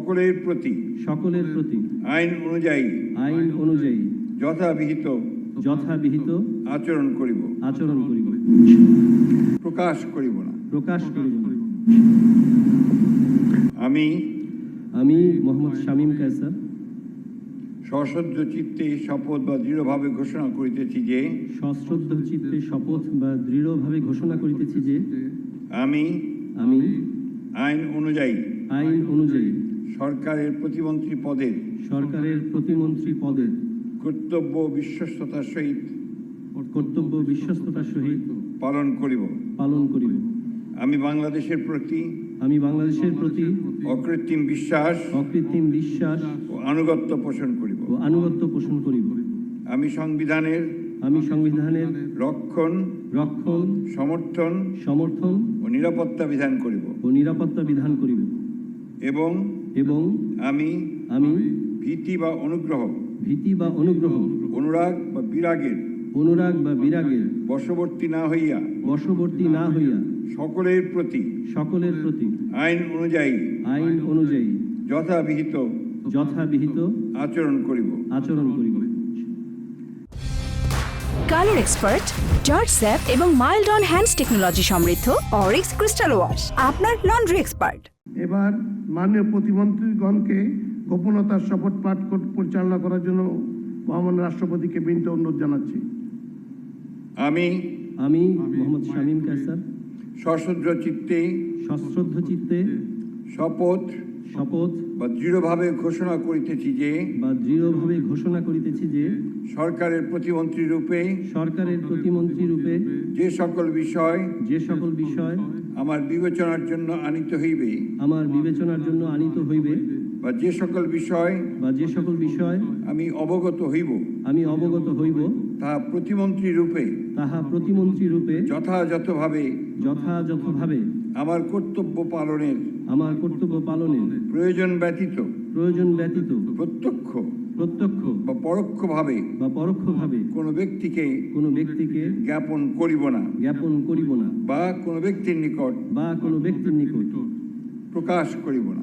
সকলের প্রতি আইন অনুযায়ী যথাবিহিত আচরণ করিব প্রকাশ করিব না। আমি মোহাম্মদ শামীম কায়সার সশ্রদ্ধ চিত্তে শপথ বা দৃঢ়ভাবে ঘোষণা করিতেছি যে আমি আইন অনুযায়ী সরকারের প্রতিমন্ত্রী পদের কর্তব্য বিশ্বস্ততার সহিত পালন করিব। আমি বাংলাদেশের প্রতি অকৃত্রিম বিশ্বাস ও আনুগত্য পোষণ করিব। আমি সংবিধানের রক্ষণ সমর্থন ও নিরাপত্তা বিধান করিব এবং আমি ভীতি বা অনুগ্রহ অনুরাগ বা বিরাগের বশবর্তী না হইয়া সকলের প্রতি আইন অনুযায়ী যথাবিহিত আচরণ করিব। কালার এক্সপার্ট, জর্জ স্যাপ এবং মাইল্ড অন হ্যান্ডস টেকনোলজি সমৃদ্ধ অরিক্স ক্রিস্টাল ওয়াশ আপনার লন্ড্রি এক্সপার্ট। এবার মাননীয় প্রতিমন্ত্রীগণকে গোপনতার শপথ পাঠ পরিচালনা করার জন্য মহামান্য রাষ্ট্রপতিকে বিনীত অনুরোধ জানাচ্ছি। আমি মোহাম্মদ শামীম কায়সার সশ্রদ্ধ চিত্তে শপথ বা দৃঢ়ভাবে ঘোষণা করিতেছি যে সরকারের প্রতিমন্ত্রী রূপে যে সকল বিষয় আমার বিবেচনার জন্য আনিত হইবে বা যে সকল বিষয় আমি অবগত হইব তাহা প্রতিমন্ত্রী রূপে যথাযথভাবে আমার কর্তব্য পালনের প্রয়োজন ব্যতীত প্রত্যক্ষ বা পরোক্ষভাবে কোনো ব্যক্তিকে জ্ঞাপন করিব না বা কোনো ব্যক্তির নিকট প্রকাশ করিব না।